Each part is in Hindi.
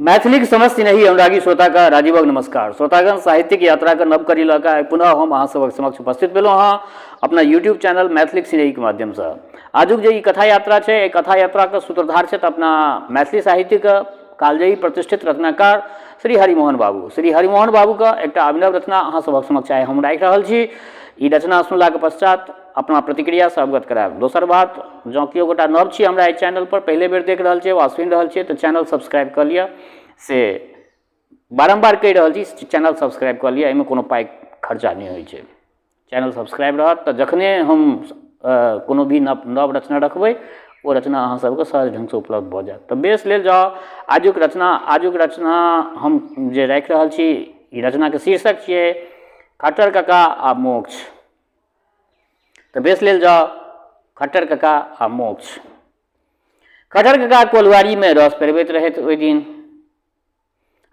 मैथिलीक समस्त नहीं अनुरागी श्रोता का राजीवक नमस्कार। श्रोतागण, साहित्यिक यात्रा का नव करी लऽ पुनः हम अहाँ सबक समक्ष उपस्थित भेलहुँ हाँ अपना यूट्यूब चैनल मैथिलीक सिनेही के माध्यम से। आजुक जे कथा यात्रा है, कथा यात्रा का सूत्रधार है अपना मैथिली साहित्यिक कालजयी प्रतिष्ठित रचनाकार श्री हरिमोहन बाबू। श्री हरिमोहन बाबू का एक अभिनव रचना अहाँ सबक समक्ष आइ हम राखि रहल छी। ई रचना सुनला के पश्चात अपना प्रतिक्रिया से अवगत करायब। दोसर बात, जँ केओ गोटा नव छी हमरा एहि चैनल पर पहले बेर देख रहल छै वा सुनि रहल छियै तऽ चैनल सब्सक्राइब कर लिअ। से बारंबार कहि रहल छी, चैनल सब्सक्राइब कर लिअ, एहिमे कोनो पाइ खर्चा नहीं होइ छै। चैनल सब्सक्राइब रहत तऽ जखने हम कोनो भी नव रचना रखबै ओ रचना अहाँ सबके सहज ढंग से उपलब्ध भऽ जायत। तऽ बेस लेल जाउ आजुक रचना हम जे राखि रहल छी, ई रचना के शीर्षक छियै खट्टर काका आ मोक्ष। तऽ बेस लेल जाउ खट्टर काका आ मोक्ष। खट्टर काका कोलवारी में रस पेरबैत रहैत ओहि दिन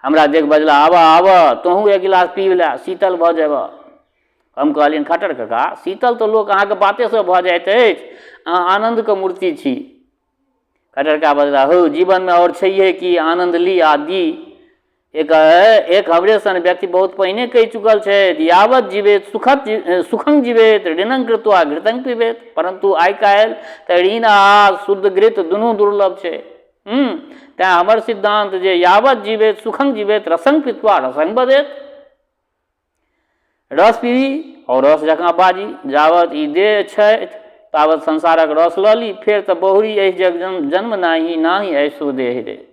हमरा देख बजला, आबऽ आबऽ तोहूँ एक गिलास पी ले, शीतल भऽ जेबऽ। हम कहलियनि, खट्टर काका शीतल तो लोक अहाँके बाते से भऽ जाइत अछि, अहाँ आनंद के मूर्ति छी। खट्टर काका बजला, हो जीवन में और छैहे कि आनंद ली आ दी। एक हमरे सन व्यक्ति बहुत पहिने कहि चुकल छै, यावत जीवेत सुखं जीवेत ऋणं कृत्वा घृतं पीबेत। परंतु आइ काल्हि तऽ ऋण आ शुद्ध घृत दुनू दुर्लभ छै। तैं हमर सिद्धांत जे यावत जीवेत सुखं जीवेत रसं पीत्वा रसं बदेत। रस पीबी और रस जकाँ बाजी, जावत ई देह छथि तावत संसारक रस लऽ ली, फेर तऽ बहुरी एहि जग जन्म नाही नाही ऐसो देह रे।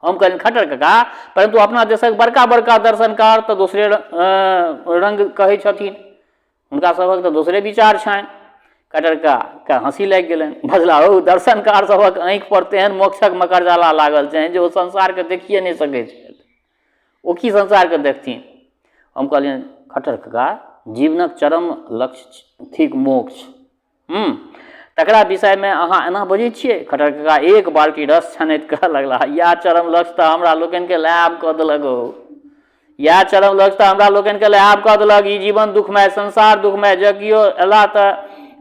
हम कहलियनि, खट्टर काका परंतु अपना देशक बड़का बड़का दर्शनकार तऽ दोसरे रंग कहै छथिन, हुनका सबक तऽ दोसरे विचार छनि। खट्टर काका हंसी लागि गेलनि, बजला, हो दर्शनकार सबक आँखि पर तेहन मोक्षक मकरजाला लागल छनि जे ओ संसार के देखिए नहीं सकै छथि, ओ की संसार के देखथिन। हम कहलियनि, खट्टर काका जीवनक चरम लक्ष्य थिक मोक्ष, तकरा विषय में अहाँ एना बजै छियै। खट्टर काका एक बाल्टी रस छानैत कहऽ लगला, या चरम लक्ष्य तऽ हमरा लोकनि के लाभ कऽ देलक हो, या चरम लक्ष्य तऽ हमरा लोकनि के लाभ कऽ देलक। ई जीवन दुखमय, संसार दुखमय, जँ कियो एला तऽ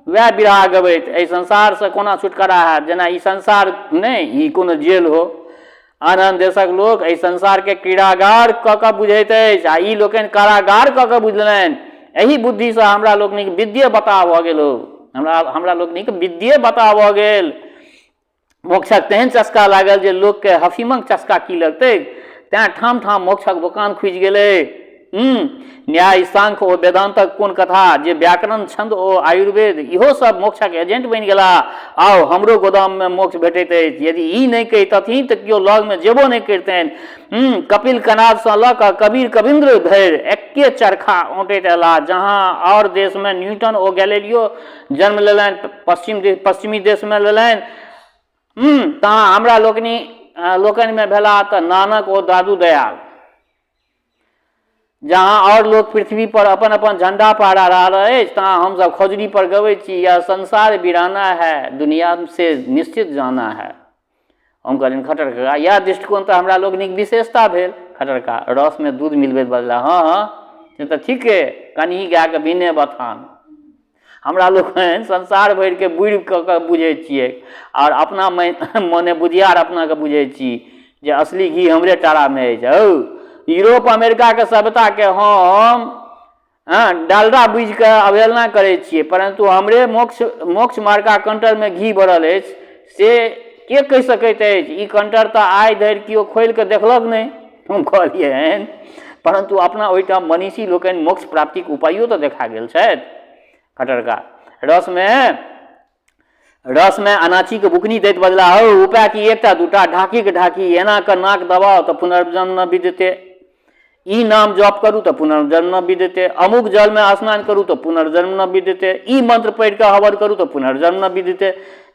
वह बिरहा गबैत, एहि संसार से कोना छुटकारा हैत, जेना ई संसार नहीं ई कोनो जेल हो। आन देशक लोक एहि संसार के क्रीड़ागार कऽ कऽ बुझैत अछि, आ ई लोकनि कारागार कऽ कऽ बुझलनि। एही बुद्धि से हमरा लोकनिक विद्ये बता भऽ गेल हो, हमरा लोकनिक विद्ये बता भऽ गेल। मोक्षक तेहन चस्का लागल जे लोक के हफीमक चस्का की लगतै, तैं ठाम ठाम मोक्षक दोकान खुजि गेलै। न्याय सांख्य ओ वेदांतक कोन कथा, जे व्याकरण छंद ओ आयुर्वेद, इहो सब मोक्षक एजेंट बनि गेला। आओ हमरो गोदाम में मोक्ष भेटैत अछि, यदि ई नहीं कहितथिन तऽ केओ लग में जेबो नहीं करितनि। कपिल कनाद से लऽ कऽ कबीर कविंद्र धरि एके चरखा औंटैत अयला। जहाँ और देश में न्यूटन ओ गैलीलियो जन्म लेलनि, पश्चिमी देश में लेलनि, तहाँ हमरा लोकनि में भेला तऽ नानक ओ दादू दयाल। जहाँ और लोग पृथ्वी पर अपन अपन झंडा फहरा रहल अछि, तहाँ हम सब खोजरी पर गबै छी, यह संसार वीराना है, दुनिया से निश्चित जाना है। हम कहलियनि, खट्टर काका यह दृष्टिकोण तऽ हमरा लोकनिक विशेषता भेल। खट्टर काका रस में दूध मिलबैत बजला, हाँ से तऽ ठीके, कन्ही गाय के बिने बथान। हमरा लोकनि संसार भरि के बुढ़ि कऽ के बुझै छियै, और अपना मने बुधियार अपना के बुझै छी जे असली घी हमरे टारा में अछि। यूरोप अमेरिका के सभ्यता के हम डालडा बुझि के अवहेलना करै छियै, परंतु हमरे मोक्ष मार्का कंटर में घी भरल अछि से के कहि सकैत अछि। ई कंटर तऽ आइ धरि केओ खोलि के देखलक नहीं। हम कहलियनि, परंतु अपना ओहिठाम मनीषी लोकनि मोक्ष प्राप्तिक उपायो तऽ देखा गेल छथि। खट्टर काका रस में अनाची के बुकनी दैत बजला, हो उपाय की एकटा दूटा, ढाकी के ढाकी, एना के नाक दबाओ तऽ पुनर्जन्म न विद्यते। ई नाम जप करू तऽ पुनर्जन्म न विद्यते, अमुक जल में स्नान करू तऽ पुनर्जन्म न विद्यते, ई मंत्र पढ़ि के हवन करू तऽ पुनर्जन्म न विद्यते।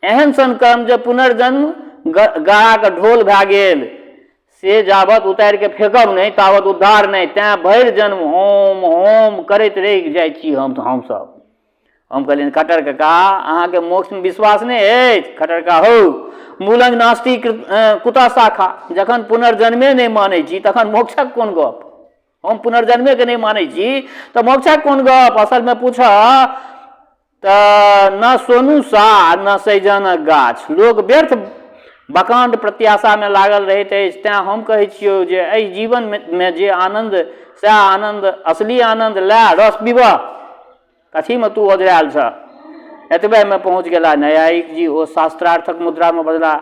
एहन सन कर्म जे पुनर्जन्म गाड़ा के ढोल भए गेल, से जावत उतारि के फेंकब नहीं तावत उद्धार नहीं। तैं भरि जन्म होम होम करैत रहि जाइ छी हम सब। हम कहलियनि, खट्टर काका अहाँ के मोक्ष में विश्वास नहीं अछि। खट्टर काका, हो मूलंग नास्ति कुतः शाखा, जखन पुनर्जन्मे नहीं मानै छी तखन मोक्षक कोन गप। हम पुनर्जन्मे के नहीं मानै छी तऽ मोक्षक कोन गप। असल में पूछ तऽ न सोनू सा न सैजनक गाछ, लोग व्यर्थ बकांड प्रत्याशामे लागल रहैत अछि। तेँ हम कहै छियौ जे एहि जीवनमे जे आनन्द सएह आनन्द, असली आनन्द लए, रस पीबह। कथीमे तू ओझरायल छ? एतबेमे पहुँच गेला न्यायिक जी। ओ शास्त्रार्थक मुद्रामे बजला,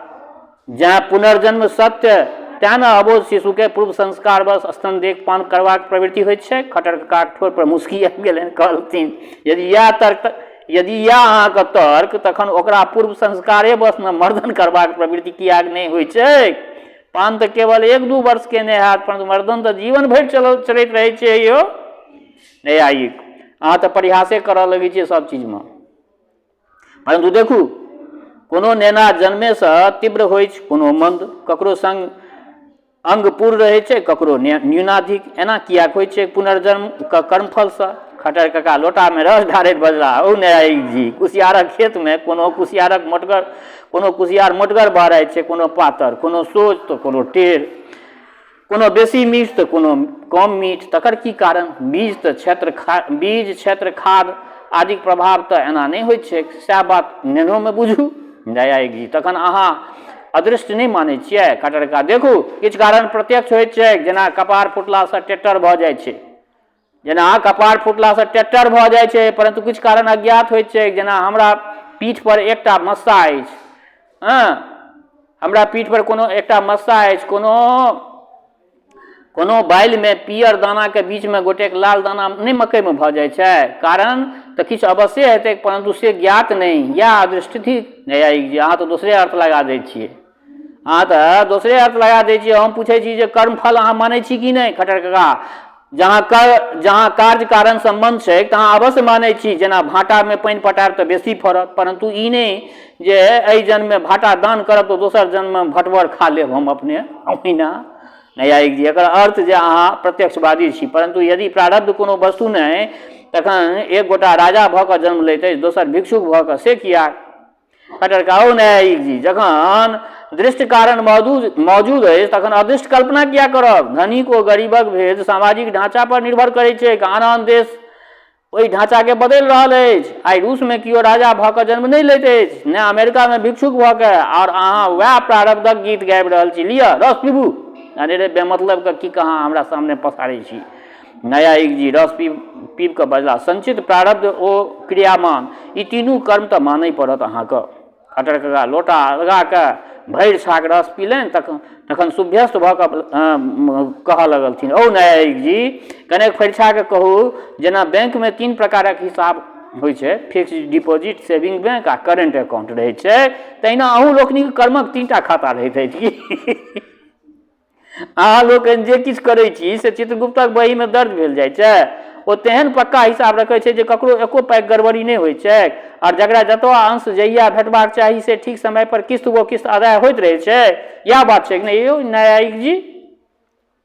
जहाँ पुनर्जन्म सत्य तेँ ने अबोध शिशुके पूर्व संस्कारवश स्तन देख पान करबाक प्रवृत्ति होइत छै। खटर कक्काक ठोर पर मुस्की आबि गेलनि। कहलथिन, यदि इएह अहाँके तर्क, तखन ओकरा पूर्व संस्कारे बस ने मर्दन करबाक प्रवृत्ति किएक नहि होइ छै? पान तऽ केवल 1-2 वर्ष केने हैत, परंतु मर्दन तऽ जीवन भरि चलैत रहै छै यौ न्यायिक। अहाँ तऽ परिहासे करऽ लगै छियै सब चीजमे। परंतु देखू, कोनो नेना जन्मेसँ तीव्र होइ छै, कोनो मंद, ककरो संग अंग पूर्ण रहै छै, ककरो न्यूनाधिक। एना किएक होइ छै? पुनर्जन्म कर्मफलसँ। खटर कक्का लोटामे रस ढारैत बजला, ओ न्यायिक जी, कुसियारक खेतमे कोनो कुसियार मोटगर बहराइत छै, कोनो पातर, कोनो सोझ तऽ कोनो टेढ़, कोनो बेसी मीठ तऽ कोनो कम मीठ। तकर की कारण? बीज क्षेत्र खाद आदिक प्रभाव तऽ एना नहि होइत छै। सएह बात नेनोमे बुझू न्यायिक जी। तखन अहाँ अदृष्ट नहि मानै छियै? खटर कक्का, देखू, किछु कारण प्रत्यक्ष होइत छै, जेना कपार फुटलासँ टेट्टर भऽ जाइ छै। परंतु किछु कारण अज्ञात होइत छै, जेना हमरा पीठ पर एकटा मस्सा अछि। हमरा पीठ पर कोनो एकटा मस्सा अछि, कोनो बालिमे पियर दानाके बीचमे गोटेक लाल दाना नहि मकइमे भऽ जाइ छै। कारण तऽ किछु अवश्य हेतै, परंतु से ज्ञात नहि। इएह अदृष्टि थिक न्यायिक जी। अहाँ तऽ दोसरे अर्थ लगा दै छियै। हम पूछै छी जे कर्मफल अहाँ मानै छी कि नहि? खटर कक्का, जहाँ कार्य कारण संबंध छै तहाँ अवश्य मानै छी। जेना भाटामे पानि पटायब तऽ बेसी फड़त, परंतु ई नहि जे एहि जन्ममे भाटा दान करब तऽ दोसर जन्ममे भटवर खा लेब हम अपने। ओहिना न्यायिक जी, एकर अर्थ जे अहाँ प्रत्यक्षवादी छी। परंतु यदि प्रारब्ध कोनो वस्तु नहि, तखन एक गोटा राजा भऽ कऽ जन्म लैत अछि, दोसर भिक्षुक भऽ कऽ, से किया? खटर कक्का, ओ न्यायिक जी, जखन दृष्ट कारण मौजूद अछि तखन अदृष्ट कल्पना किया करब? धनिक ओ गरीबक भेद सामाजिक ढांचा पर निर्भर करैत छै। आन देश ओहि ढांचाके बदलि रहल अछि। आइ रूसमे केओ राजा भऽ कऽ जन्म नहीं लैत अछि, ने अमेरिकामे भिक्षुक भऽ कऽ। और अहाँ वएह प्रारब्धक गीत गाबि रहल छी। लिअ, रस पीबू। अरे रे, बेमतलबके की कहाँ हमरा सामने पसारै छी? न्यायिक जी रस पीब कऽ बजला, संचित प्रारब्ध ओ क्रियामान, ई तीनू कर्म तऽ मानय पड़त अहाँके। खटर कक्का लोटा लगा कऽ भरि छाक रस पीलनि। तखन सुभ्यस्त भऽ कऽ कहऽ लगलथिन, ओ न्यायिक जी, कनेक फरिछा कऽ कहू, जेना बैंकमे 3 प्रकारक हिसाब होइ छै, फिक्स्ड डिपॉजिट, सेविंग बैंक आ करेंट अकाउंट रहै छै, तहिना अहूँ लोकनिक कर्मक 3टा खाता रहैत अछि कि? अहाँ लोकनि जे किछु करै छी से चित्रगुप्तक बहीमे दर्ज भेल जाइ छै। ओ तेहन पक्का हिसाब रखै छै जे ककरो एको पाइ गड़बड़ी नहि होइ छै। और जकरा जतबा अंश जहिया भेटबाक चाही से ठीक समय पर किस्त अदाय होइत रहै छै। इएह बात छै कि नहीं यौ न्यायिक जी?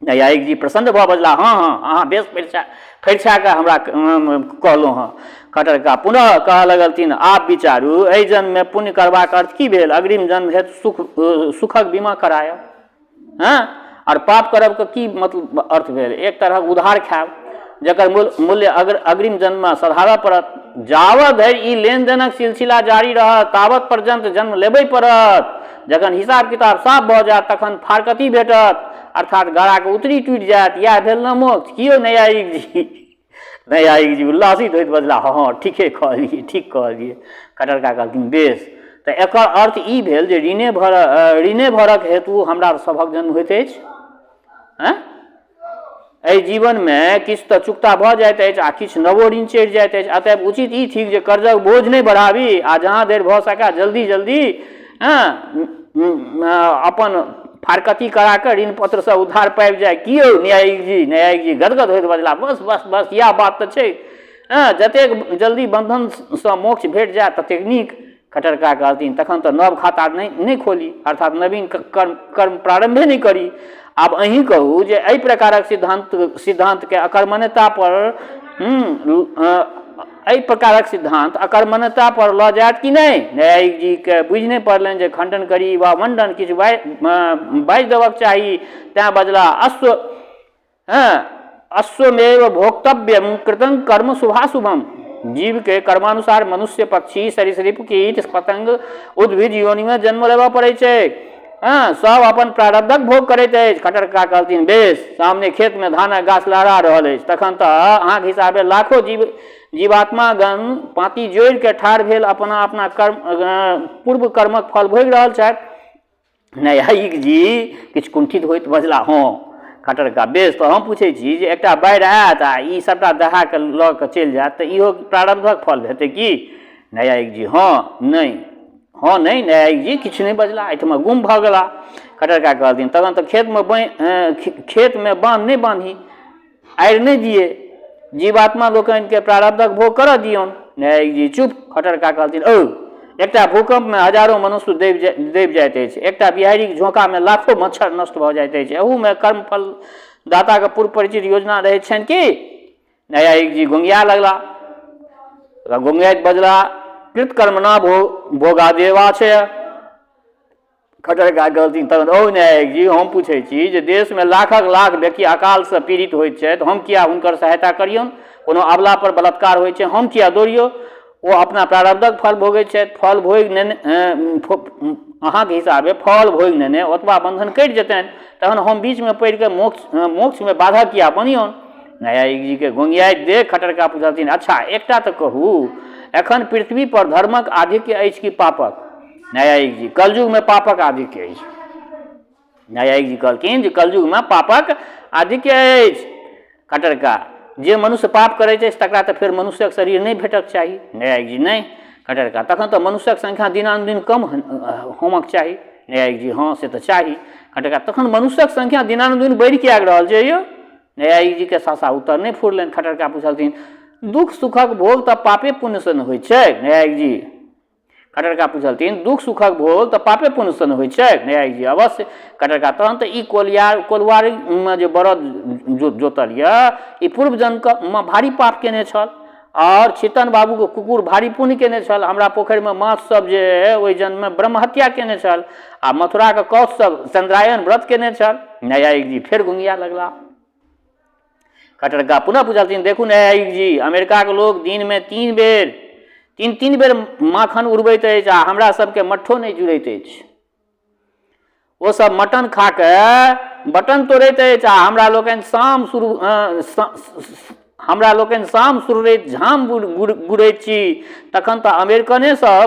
न्यायिक जी प्रसन्न भऽ बजला, हाँ, अहाँ बेस फरिछा कऽ हमरा कहलहुँ हँ। खटर कक्का पुनः कहऽ लगलथिन, आप विचारू, एहि जन्ममे पुण्य करबाक अर्थ की भेल? अग्रिम जन्म हेतु सुखक बीमा करायब। और पाप करबके की मतलब अर्थ भेल? एक तरहक उधार खायब, जकर मूल्य अग्रिम जन्ममे सधाबऽ पड़त। जावत धरि ई लेन देनक सिलसिला जारी रहत तावत पर्यंत जन्म लेबे पड़त। जखन हिसाब किताब साफ भऽ जायत तखन फारकती भेटत, अर्थात गड़ाके उतरी टूटि जायत। इएह भेल न मोक्ष। कि यौ न्यायिक जी? न्यायिक जी उल्लासित होइत बजला, हाँ, ठीके कहलिए, ठीक कहलिए। खटर कक्का कहलखिन, बेस, तऽ एकर अर्थ ई भेल जे ऋणे भरक हेतु हमरा सभक जन्म होइत अछि। एहि जीवनमे किछु तऽ चुकता भऽ जाइत अछि आ किछु नवो ऋण चढ़ि जाइत अछि। अतएव उचित ई थिक जे कर्जक बोझ नहि बढ़ाबी आ जहाँ देर भऽ सकै जल्दी अपन फारकती करा कऽ ऋण पत्रसँ उधार पाबि जाए। कि यौ न्यायिक जी? न्यायिक जी गदगद होइत बजला, बस इएह बात तऽ छै। जतेक जल्दी बंधनसँ मोक्ष भेट जाए ततेक नीक। खटर कक्का कहलथिन, तखन तऽ नव खाता नहि खोली, अर्थात नवीन कर्म प्रारंभे नहीं करी। आब अहीं कहू जे एहि प्रकारक सिद्धांतके अकर्मण्यता पर लऽ जायत कि नहीं? न्यायिक जी के बुझि नहीं पड़लनि जे खंडन करी वा मंडन किछु बाजि देबक चाही। तैं बजला, अश्वमेव भोक्तव्यम कृतं कर्म शुभाशुभम। जीव के कर्मानुसार मनुष्य, पक्षी, सरीसृप, कीट, पतंग, उद्भिद योनि में जन्म लेबऽ पड़ै छै। हाँ, सब अपन प्रारब्धक भोग करैत अछि। खटरका कहलथिन बेस, सामने खेत में धानक गाछ लहरा रहल अछि, तखन तऽ अहाँके हिसाबे लाखों जीवात्मागण पाँति जोड़ि के ठाढ़ भेल अपना अपना कर्म पूर्व कर्मक फल भोगि रहल छथि। न्यायिक जी किछु कुंठित होइत बजला, हाँ खटरका बेस, तो हम पूछै छी जे एकटा बाढ़ि आयत आ ई सबटा दहा के लऽ कऽ चलि जायत तऽ इहो प्रारब्धक फल हेतै की? न्यायिक जी हाँ नहीं न्यायिक जी किछु नहीं बजला, एहिठमा गुम भऽ गेला। खटरका कहलथिन तखन तऽ खेत में बांध नहीं बांधी, आड़ि नहीं दिए, जीवात्मा लोकनि के प्रारब्धक भोग करऽ दियौन। न्यायिक जी चुप। खटरका कहलथिन एकटा भूकंप में हजारों मनुष्य दबि जाइत अछि, एकटा बिहाड़ीक झोंका में लाखों मच्छर नष्ट भऽ जाइत अछि, एहू में कर्मफल दाता के पूर्व परिचित योजना रहैत छनि की? न्यायिक जी गुंगिया लगला, गुंगियाइत बजला कृतकर्मणा भोगादेवा छै। खटरका कहलथिन तखन न्यायिक जी हम पूछै छी जे देश में लाखक लाख व्यक्ति अकाल से पीड़ित होइत छथि, हम किया हुनकर सहायता करियौन? कोनो अबला पर बलात्कार होइ छै, हम किया दौड़ियौ? ओ अपना प्रारब्धक फल भोगैत छथि, फल भोगि नेने अहाँके हिसाबे फल भोगि नेने ओतबा बंधन कटि जेतनि, तहन हम बीच में पड़ि के मोक्ष में बाधा किया बनियौन? न्यायिक जी के गुंगियाइत देख खटरका पूछलथिन अच्छा एकटा तऽ कहू, एखन पृथ्वी पर धर्मक आधिक्य अछि कि पापक? न्यायिक जी कलयुग में पापक आधिक्य अछि। न्यायिक जी कहलखिन जे कलयुग में पापक आधिक्य अछि। खटरका जे मनुष्य पाप करैत अछि तकरा तऽ फेर मनुष्यक शरीर नहीं भेटक चाही। न्यायिक जी नहीं। खटरका तखन तऽ मनुष्यक संख्या दिनानुदिन कम होमक चाही। न्यायिक जी हाँ से तऽ चाही। खटरका तखन मनुष्यक संख्या दिनानुदिन बढ़ि किया रहल छै यौ? न्यायिक जी के सासा उत्तर नहीं फुरलनि। खटरका पूछलथिन दुख सुखक भोग तऽ पापे पुण्य से न होइ छै। न्यायिक जी खटरका पूछलथिन दुख सुखक भोग तऽ पापे पुण्य से न होइ छै। न्यायिक जी अवश्य। खटरका तहन तऽ ई कोलवारी में जे बरद जोतल यऽ ई पूर्व जन्म में भारी पाप केने छल, और छितन बाबू के कुकुर भारी पुण्य केने छल, हमरा पोखरि में माछ सब जे ओहि जन्म में ब्रह्म हत्या केने छल, आ मथुरा के कौश सब चंद्रायन व्रत केने छल। न्यायिक जी फेर गुंगिया लगला। खटरका पुनः पूछलथिन देखू न्यायिक जी, अमेरिका के लोग दिन में तीन बेर माखन उड़बैत अछि आ हमरा सबके मट्ठो नहीं जुड़ैत अछि। ओ सब मटन खा के बटन तोड़ैत अछि आ हमरा लोकनि शाम सुरैत झाम गुड़ैत छी, तखन तऽ अमेरिकने से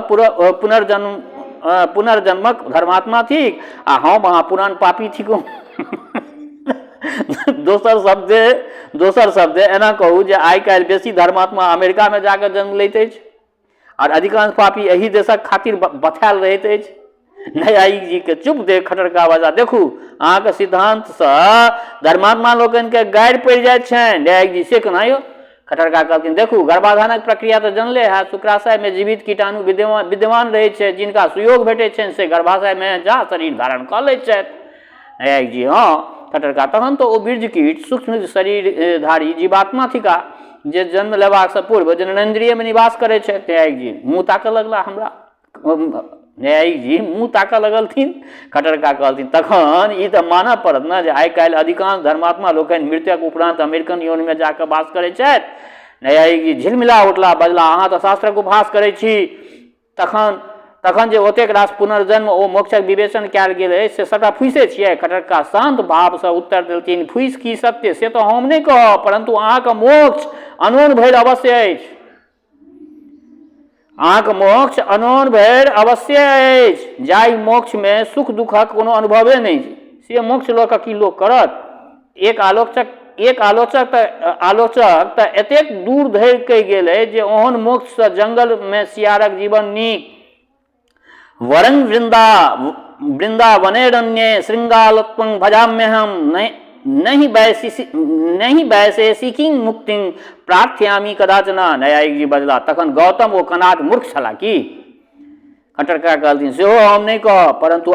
पुनर्जन्मक धर्मात्मा थिक आ हम अहाँ पुरान पापी थिकौं। दोसर शब्द एना कहू जे आइ काल्हि बेसी धर्मात्मा अमेरिका में जाकर जन्म लैत अछि और अधिकांश पापी एही देशक खातिर बथायल रहैत अछि। न्यायिक जी के चुप देख खटरका बजा देखू अहाँके सिद्धांत से धर्मात्मा लोकनि के गाड़ि पड़ि जाइत छनि। न्यायिक जी से केना यौ? खटरका कहलखिन देखू गर्भाधानक प्रक्रिया तऽ जनले है, शुक्राशय में जीवित कीटाणु विद्यमान रहै छै, जिनका सुयोग भेटै छनि से गर्भाशय में जा शरीर धारण कऽ लैत छथि। न्यायिक जी हाँ। खटरका तहन तो ओ बीर्ज कीट सूक्ष्म शरीरधारी जीवात्मा थिका जे जन्म लेबाक से पूर्व जननेन्द्रिय में निवास करे छथि। न्यायिक जी मुँह ताकऽ लगला हमरा। न्यायिक जी मुँह ताकऽ लगलथिन। खटरका कहलथिन तखन ई तऽ मानऽ पड़त ने जे आइ काल्हि अधिकांश धर्मात्मा लोकनि मृत्यक उपरांत अमेरिकन योनि में जाकऽ वास करै छथि। न्यायिक जी झिलमिला उठला बजला अहाँ तऽ शास्त्रक उपहास करै छी, तखन जे ओतेक रास पुनर्जन्म ओ मोक्षक विवेचन कयल गेल अछि से सबटा फुइसे छियै। खटरका शांत भाव से उत्तर देलथिन फुइस की सत्य से तो हम नहीं कहब, परंतु अहाँके मोक्ष अनोन भरि अवश्य अछि। अहाँके मोक्ष अनोन भरि अवश्य अछि, जाहि मोक्ष में सुख दुखक कोनो अनुभवे नहीं से मोक्ष लऽ कऽ की लोक करत? एक आलोचक तऽ एतेक दूर धरि कहि गेल अछि जे ओहन मोक्ष से जंगल में सियारक जीवन नीक, वरं वृंदावनेरण्ये श्रृंगालोत्पं भजाम्यहम् नहीं वैशेषिकीं मुक्तिं प्रार्थयामि कदाचन। न्यायिक जी बजला तखन गौतम ओ कनाद मूर्ख छला की? खटरका कहलथिन सेहो हम नहीं कहब, परंतु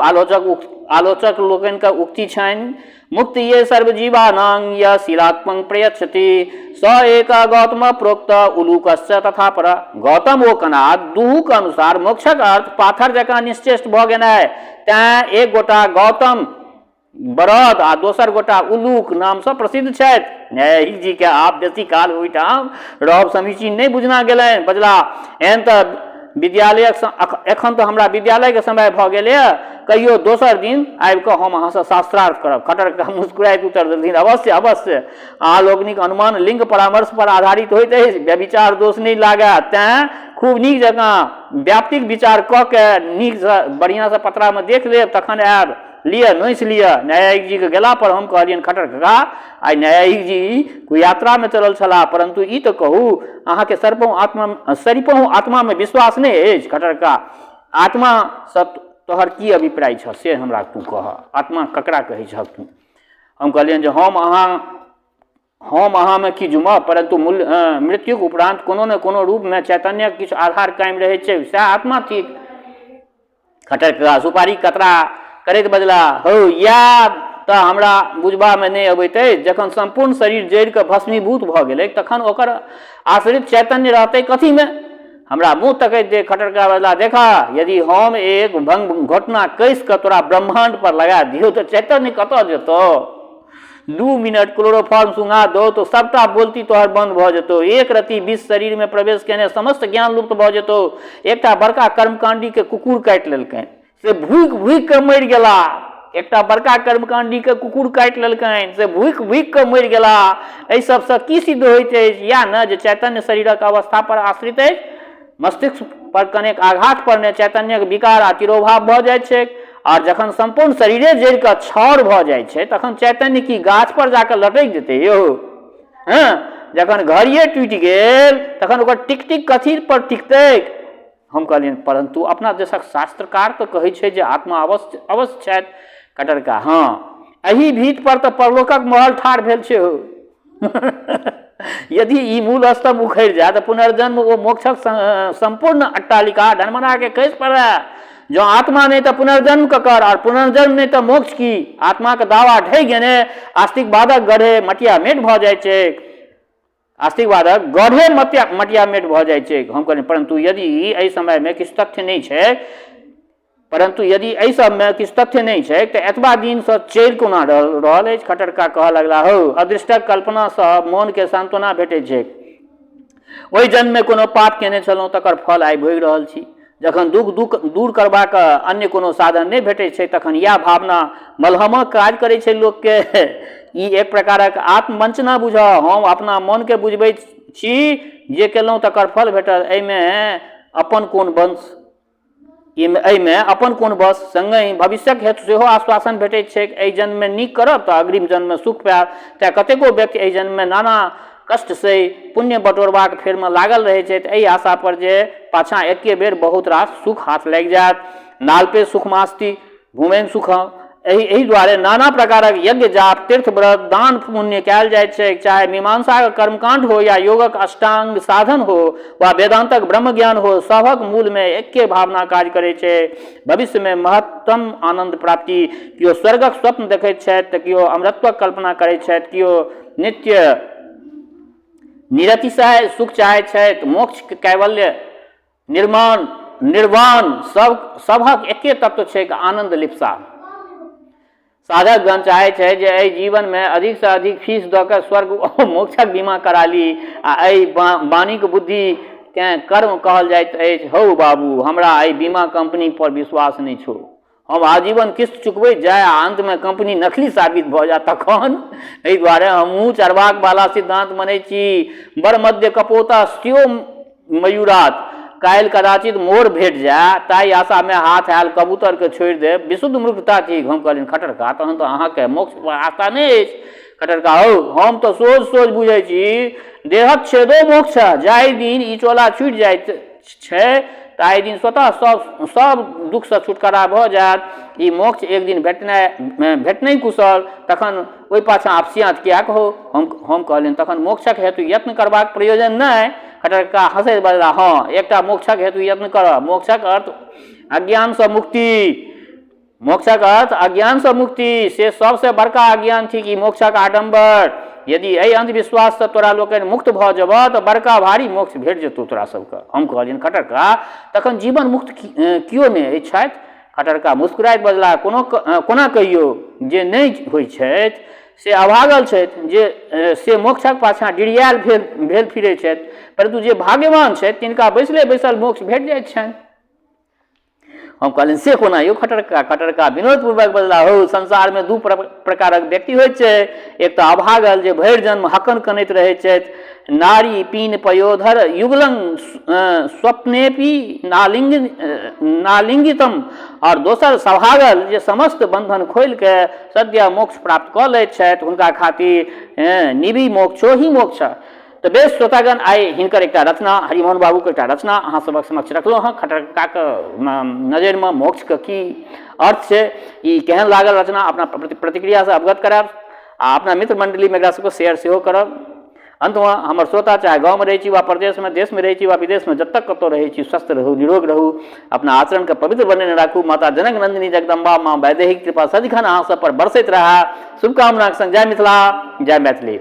आलोचक लोकनि के उक्ति छनि मुक्त ये सर्वजीवानां यः शीलात्मं प्रयच्छति स एक गौतम प्रोक्त उलूकस्य तथा पर। गौतम ओ कनाद दुहूक अनुसार मोक्षक अर्थ पाथर जकाँ निश्चेष्ट भऽ गेनाइ, तें एक गोटा गौतम बरद आ दोसर गोटा उलूक नाम से प्रसिद्ध छथि। न्यायिक जी के आप बेसी काल ओहिठाम रहब समीचीन नहीं बुझना गेलनि। बजला एहन तऽ विद्यालयक एखन तऽ हमरा विद्यालयके समय भऽ गेलैए, कहियो दोसर दिन आबि कऽ हम अहाँसँ शास्त्रार्थ करब। खट्टरका मुस्कुराइत उत्तर देलखिन, अवश्य अवश्य, अहाँ लोकनिक अनुमान लिंग परामर्श पर आधारित होइत अछि, व्यभिचार दोष नहीं लागै, तेँ खूब नीक जकाँ व्याप्तिक विचार कऽ के नीकसँ बढ़िआँसँ पत्रामे देख लेब, तखन आयब, लिअ नोचि लिअ। न्यायिक जीके गेला पर हम कहलियनि, खट्टर काका आइ न्यायिक जी कोई यात्रामे चलल छलाह, परंतु ई तऽ कहू अहाँके सरिपहु आत्मामे विश्वास नहि अछि? खट्टर काका, आत्मा सब तोहर की अभिप्राय छ से हमरा तू कह, आत्मा ककरा कहै छह तू? हम कहलियनि जे हम अहाँमे की जुमब, परंतु मृत्युक उपरांत कोनो ने कोनो रूपमे चैतन्यक किछु आधार कायम रहै छै, सएह आत्मा थिक। खट्टर काका सुपारी कतरा करैत बजला, हौ या तऽ हमरा बुझबामे नहि अबैत अछि, जखन संपूर्ण शरीर जड़ि कऽ भस्मीभूत भऽ गेलै तखन ओकर आश्रित चैतन्य रहतै कथीमे? हमरा मुँह तकैत देख खट्टर काका बजला, देखा यदि हम एक भंग घोटना कस कऽ तोरा ब्रह्मांड पर लगा दियौ तऽ चैतन्य कतऽ जेतौ? 2 मिनट क्लोरोफॉर्म सुंघा दो तो सबटा बोलती तोहर बंद भऽ जेतौ, एक रति विष शरीर में प्रवेश केने समस्त ज्ञान लुप्त भऽ जेतौ। एकटा बड़का कर्मकांडी के कुकुर काटि लेलकनि, से भूखि भूखि कऽ मरि गेला। एकटा बड़का कर्मकांडी के कुकुर काटि लेलकनि, से भूखि भूखि कऽ मरि गेला। एहि सबसँ की सिद्ध होइत अछि? या न जे चैतन्य शरीरक अवस्था पर आश्रित अछि, मस्तिष्क पर कनेक आघात परने चैतन्यक विकार आ तिरोभाव भऽ जाइत छै, और जखन संपूर्ण शरीरे जड़ि कऽ छाउर भऽ जाइ छै तखन चैतन्य की गाछ पर जाकर लटकि जेतै यौ? हाँ, जखन घड़िए टूटि गेल तखन ओकर टिक टिक कथी पर टिकतै? हम कहलियनि, परंतु अपना देशक शास्त्रकार तऽ कहै छै जे आत्मा अवश्य अवश्य छथि। खट्टर काका, हाँ, एही भीत पर तऽ परलोकक महल ठाढ़ भेल छै हो। यदि ई मूल स्तंभ उखड़ि जाय तऽ पुनर्जन्म ओ मोक्षक संपूर्ण अट्टालिका ढनमना के खसि पड़ै। जो आत्मा नहीं तो पुनर्जन्म ककर, और पुनर्जन्म नहीं तो मोक्ष की? आत्मा के दावा ढहि गेने आस्तिकवादक गढ़े मटिया मेट भऽ जाइ छै। आस्तिकवादक गढ़े मटिया मेट भऽ जाइ छै। हम कहलियनि, परंतु यदि एहि समयमे किछु तथ्य नहि छै, तऽ एतबा दिनसँ चलि कोना रहल अछि? खट्टर काका कहऽ लगला, हौ अदृष्टक कल्पनासँ मोनके सांत्वना भेटैत छै। ओहि जन्ममे कोनो पाप केने छलहुँ तकर फल आइ भोगि रहल छी। जखन दुख दूर करबाक अन्य कोनो साधन नहि भेटैत छै तखन इएह भावना मलहमक काज करैत छै लोकके। ई एक प्रकारक आत्मवंचना बुझऽ। हम अपना मोनके बुझबैत छी जे केलहुँ तकर फल भेटल, एहिमे अपन कोन बस? संगहि भविष्यक हेतु सेहो आश्वासन भेटैत छै। एहि जन्ममे नीक करब तऽ अग्रिम जन्ममे सुख पायब। तेँ कतेको व्यक्ति एहि जन्ममे नाना कष्ट से पुण्य बटोरबाक फेरमे लागल रहै छै, एहि आशा पर जे पाछाँ एके बेर बहुत रास सुख हाथ लागि जायत। नालपे सुख मास्ति भूमेन सुख। एहि दुआरे नाना प्रकारक यज्ञ जाप तीर्थ व्रत दान पुण्य कयल जाइत छै। चाहे मीमांसाक कर्मकांड हो या योगक अष्टांग साधन हो वा वेदांतक ब्रह्म ज्ञान हो, सभक मूलमे एके भावना काज करैत छै, भविष्यमे महत्तम आनंद प्राप्ति। किओ स्वर्गक स्वप्न देखैत छथि तऽ किओ अमृतत्वक कल्पना करैत छथि, किओ नित्य निरतिशय सुख चाहैत छथि। मोक्ष कैवल्य निर्वाण सभक एके तत्व छै, आनंद लिप्सा। साधक गण चाहै छै जे एहि जीवनमे अधिकसँ अधिक फीस दऽ कऽ स्वर्ग मोक्षक बीमा करा ली, आ एहि वाणीक बुद्धिकेँ कर्म कहल जाइत अछि। हौ बाबू, हमरा एहि बीमा कंपनी पर विश्वास नहि छौ। हम आजीवन किस्त चुकबैत जाय आ अंतमे कंपनी नकली साबित भऽ जाय तखन? एहि दुआरे हमहूँ चरवाक वाला सिद्धांत मानै छी। बड़ मध्य कपोता स्यो मयूरात। काल्हि कदाचित मोर भेट जाय, ताहि आशामे हाथ आयल कबूतरके छोड़ि देब, विशुद्ध मूर्खता थिक। हम कहलियनि, खट्टर काका, तहन तऽ अहाँके मोक्ष पर आशा नहि अछि। खट्टर काका, हौ हम तऽ सोझ बुझै छी, देहक छेदो मोक्ष छै। जाहि दिन ई चोला छूटि जाइत छै ताहि दिन स्वतः सब दुखसँ छुटकारा भऽ जायत। ई मोक्ष एक दिन भेटनाइ कुशल, तखन ओहि पाछाँ आपसियात किएक हो? हम कहलियनि, तखन मोक्षक हेतु यत्न करबाक प्रयोजन नहि? खट्टर काका हँसैत बजला, हाँ, एकटा मोक्षक हेतु यत्न करब। मोक्षक अर्थ अज्ञानसँ मुक्ति, से सबसे बड़का अज्ञान थी कि मोक्षक आडंबर। यदि एहि अंधविश्वास से तोरा लोकनि मुक्त भऽ जेबह तऽ बड़का भारी मोक्ष भेट जेतौ तोरा सबके। हम कहलियनि, खट्टर काका, तखन जीवन मुक्त कियो नहि छथि? खट्टर काका मुस्कुराइत बजला, कोना कहियौ जे नहि होइ छथि? से अभागल छथि जे से मोक्षक पाछाँ डिरियायल भेल फिरै छथि, परंतु जे भाग्यवान छथि तिनका बैसले बैसल मोक्ष भेट जाइत छनि। हम कहलियनि से कोना यौ खटरका विनोदपूर्वक बजला हो। संसारमे दू प्रकारक व्यक्ति होइत छै, एक तऽ अभागल जे भरि जन्म हकन कनैत रहैत छथि, नारी पीन पयोधर युगलं स्वप्नेपि नालिंगितम, और दोसर सभागल जे समस्त बंधन खोलि के सद्य मोक्ष प्राप्त कऽ लैत छथि, हुनका खातिर निबि मोक्षो ही मोक्ष। तऽ बेस श्रोतागण, आइ हिनकर एकटा रचना, हरिमोहन बाबूके एकटा रचना अहाँ सभक समक्ष रखलहुँ हँ। खटरकाके नजरिमे मोक्षके की अर्थ छै, ई केहन लागल रचना, अपना प्रतिक्रियासँ अवगत करायब आ अपना मित्र मण्डलीमे एकरा सबके शेयर सेहो करब। अंतमे हमर श्रोता चाहे गाँवमे रहै छी वा प्रदेशमे, देशमे रहै छी वा विदेशमे, जतऽ कतौ रहै छी, स्वस्थ रहू, निरोग रहू, अपना आचरणके पवित्र बनेने राखू। माता जनक नंदिनी जगदम्बा माँ वैदेहिक कृपा सदिखन अहाँ सब पर बरसैत रहा। शुभकामनाक संग जय मिथिला, जय मैथिली।